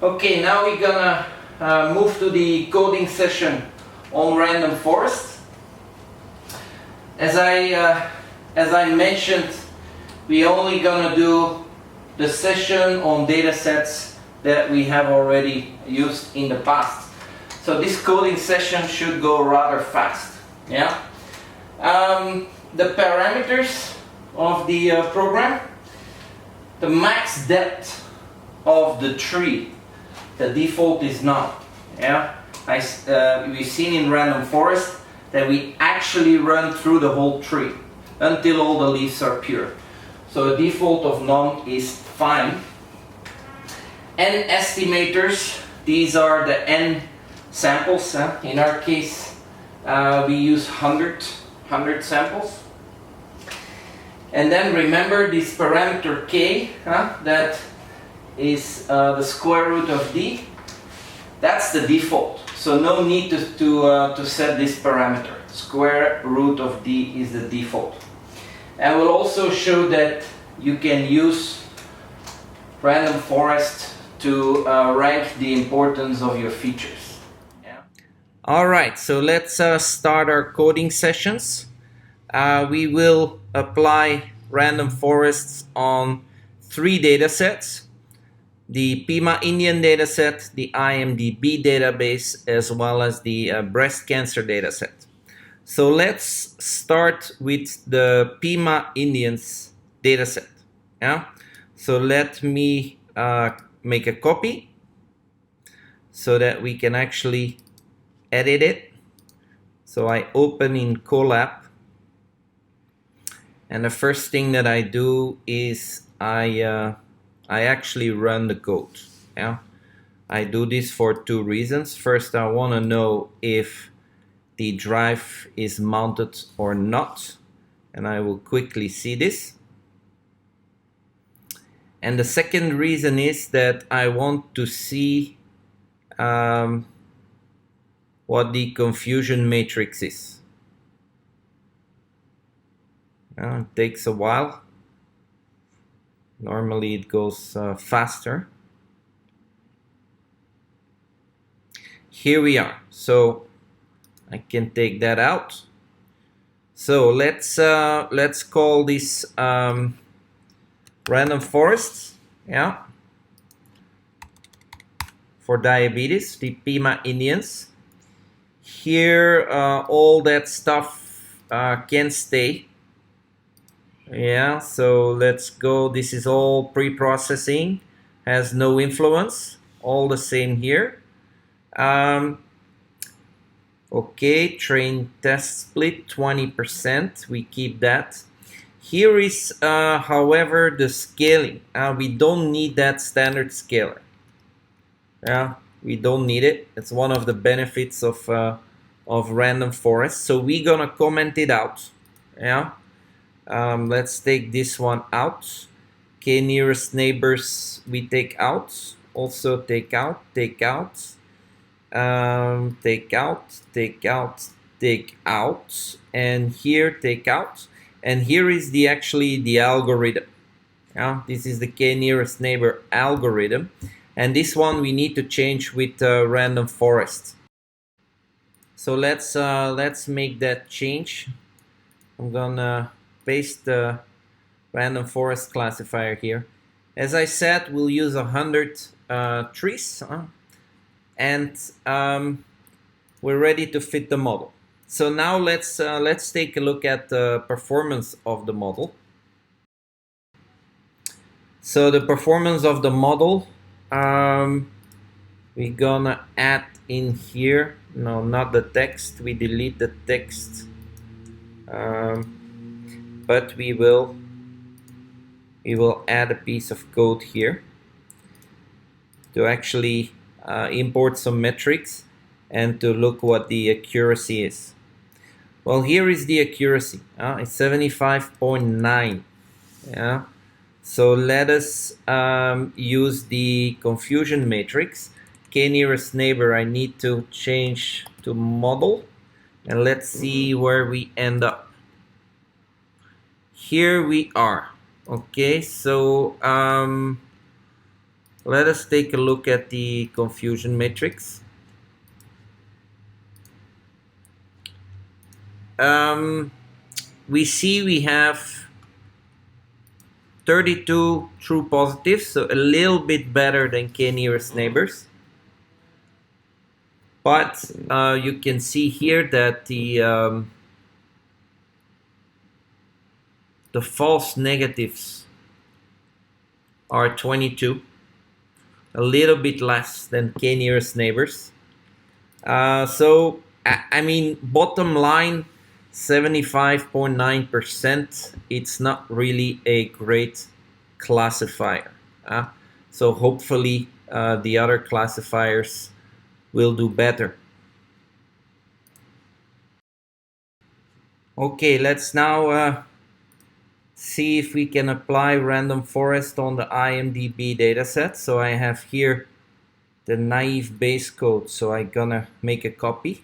Okay, now we're gonna move to the coding session on random forest. As I mentioned, we only gonna do the session on data sets that we have already used in the past. So this coding session should go rather fast. Yeah. The parameters of the program, the max depth of the tree, the default is none. Yeah. We've seen in random forest that we actually run through the whole tree until all the leaves are pure. So a default of none is fine. N estimators, these are the N samples. In our case, we use 100 samples. And then remember this parameter k, that is the square root of d. That's the default. So no need to set this parameter. Square root of d is the default. And we'll also show that you can use random forest to rank the importance of your features. Yeah. All right, so let's start our coding sessions. We will apply random forests on 3 data sets: the Pima Indian dataset, the IMDB database, as well as the breast cancer dataset. So let's start with the Pima Indians dataset. Yeah. So let me make a copy so that we can actually edit it. So I open in Colab. And the first thing that I do is I actually run the code. Yeah, I do this for 2 reasons. First, I want to know if the drive is mounted or not, and I will quickly see this. And the second reason is that I want to see what the confusion matrix is. It takes a while. Normally it goes faster. Here we are. So I can take that out. So let's call this random forests. Yeah. For diabetes, the Pima Indians. Here, all that stuff can stay. Yeah, so let's go. This is all pre-processing, has no influence, all the same here. Okay, train test split 20%, we keep that. Here is however the scaling. We don't need that standard scaler. Yeah, we don't need it. It's one of the benefits of random forest. So we're gonna comment it out. Yeah. Let's take this one out. K nearest neighbors we take out. Also take out, take out, take out, take out, take out, and here take out. And here is actually the algorithm. Yeah, this is the K nearest neighbor algorithm, and this one we need to change with random forest. So let's make that change. I'm gonna paste the random forest classifier here. As I said, we'll use 100 trees, and we're ready to fit the model. So now let's take a look at the performance of the model. So the performance of the model, we're gonna add in here. No, not the text. We delete the text. But we will add a piece of code here to actually import some metrics and to look what the accuracy is. Well, here is the accuracy. It's 75.9. Yeah. So let us use the confusion matrix. K nearest neighbor, I need to change to model, and let's see where we end up. Here we are. Okay, so Let us take a look at the confusion matrix. We see we have 32 true positives, so a little bit better than k nearest neighbors. But you can see here that the false negatives are 22, a little bit less than k nearest neighbors. So I mean, bottom line, 75.9%. It's not really a great classifier. So hopefully the other classifiers will do better. Okay, let's now see if we can apply random forest on the IMDB dataset. So I have here the naive base code, so I'm gonna make a copy.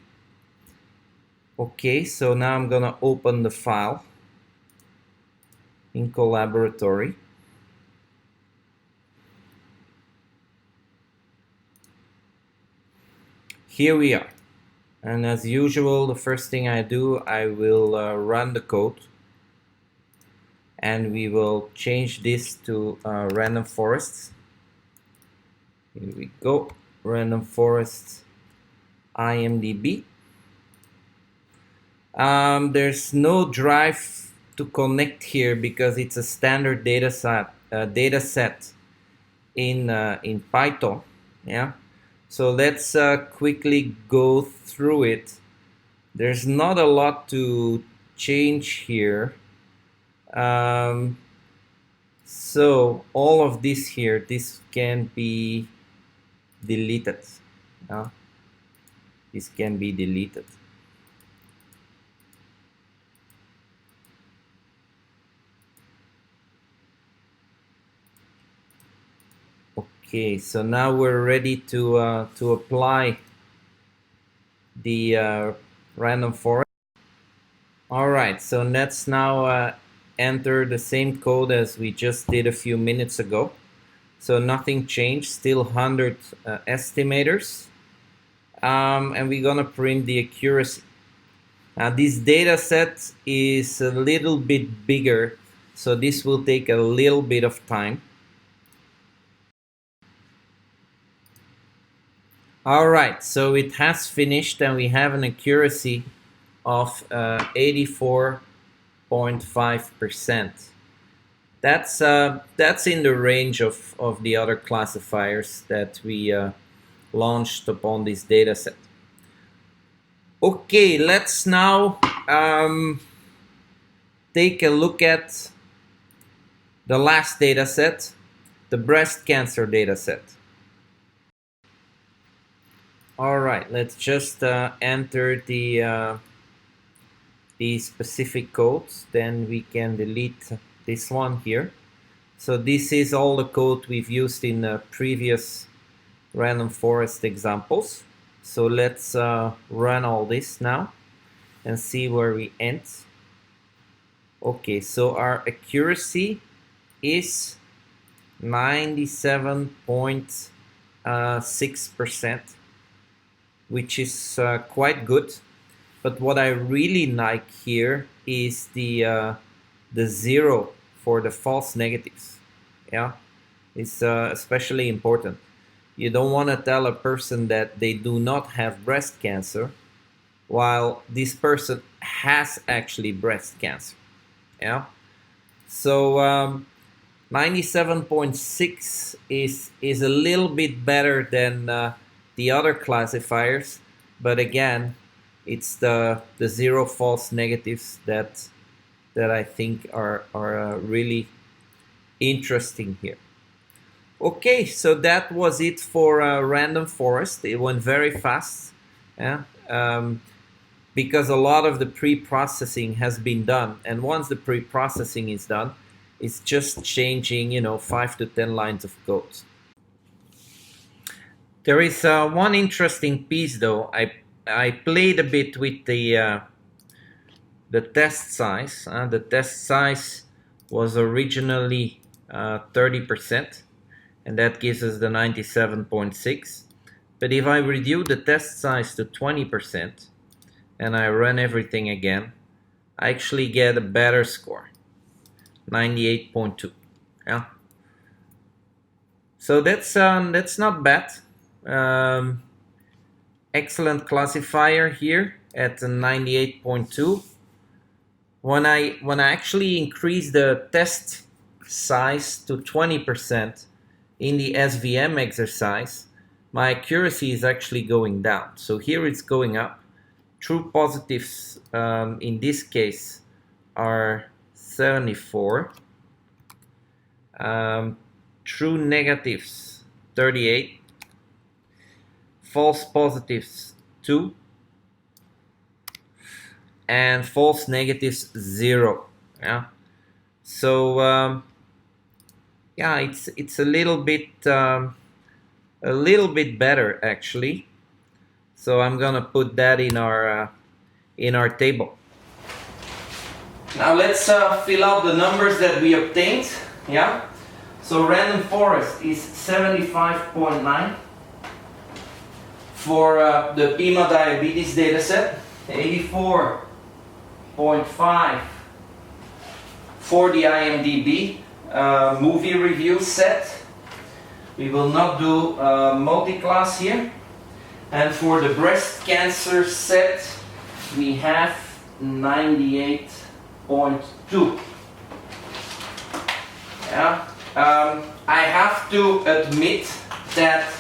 Okay, so now I'm gonna open the file in Collaboratory. Here we are. And as usual, the first thing I do, I will run the code. And we will change this to random forests. Here we go, random forests IMDB. There's no drive to connect here because it's a standard data set in Python. Yeah. So let's quickly go through it. There's not a lot to change here. So all of this here, this can be deleted. This can be deleted. Okay, so now we're ready to apply the random forest. All right, so let's now enter the same code as we just did a few minutes ago. So nothing changed, still 100 estimators. And we're gonna print the accuracy. Now this data set is a little bit bigger, so this will take a little bit of time. All right, so it has finished and we have an accuracy of 84.5%. That's in the range of the other classifiers that we launched upon this data set. Okay, let's now take a look at the last data set, the breast cancer data set. All right, let's just enter the specific codes, then we can delete this one here. So this is all the code we've used in previous random forest examples. So let's run all this now and see where we end. Okay, so our accuracy is 97.6%, which is quite good. But what I really like here is the 0 for the false negatives. Yeah, it's especially important. You don't want to tell a person that they do not have breast cancer while this person has actually breast cancer. Yeah, so 97.6 is a little bit better than the other classifiers, but again, it's the 0 false negatives that I think are really interesting here. Okay, so that was it for random forest. It went very fast, yeah, because a lot of the pre-processing has been done, and once the pre-processing is done, it's just changing, 5 to 10 lines of code. There is one interesting piece, though. I played a bit with the test size. The test size was originally 30%, and that gives us the 97.6. But if I reduce the test size to 20% and I run everything again, I actually get a better score, 98.2. Yeah. So that's not bad. Excellent classifier here at 98.2. When I actually increase the test size to 20% in the SVM exercise, my accuracy is actually going down. So here it's going up. True positives in this case are 74. True negatives 38. False positives 2. And false negatives 0. Yeah. So yeah, it's a little bit better actually. So I'm gonna put that in our table. Now let's fill out the numbers that we obtained. Yeah. So random forest is 75.9 for the Pima diabetes dataset, 84.5 for the IMDB movie review set. We will not do multi-class here. And for the breast cancer set, we have 98.2. Yeah. I have to admit that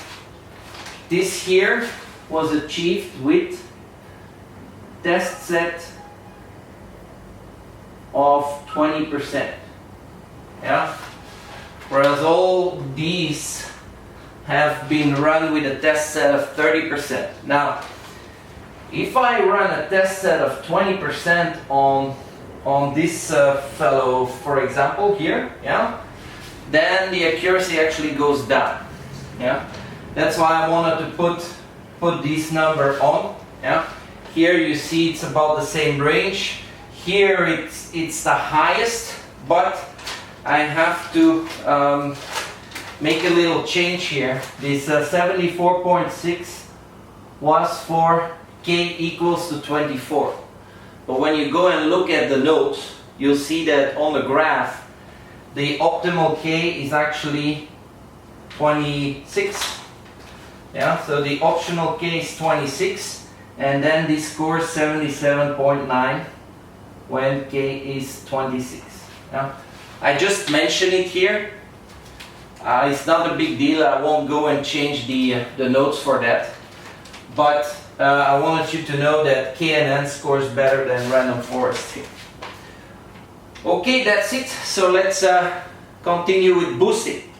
this here was achieved with test set of 20%. Yeah. Whereas all these have been run with a test set of 30%. Now, if I run a test set of 20% on this fellow, for example, here, yeah, then the accuracy actually goes down. Yeah, that's why I wanted to put this number on. Yeah, here you see it's about the same range. Here it's the highest, but I have to make a little change here. This 74.6 was for k equals to 24. But when you go and look at the notes, you'll see that on the graph, the optimal k is actually 26. Yeah, so the optional k is 26, and then this score is 77.9 when k is 26. Yeah, I just mentioned it here. It's not a big deal. I won't go and change the notes for that. But I wanted you to know that KNN scores better than random forest here. Okay, that's it. So let's continue with boosting.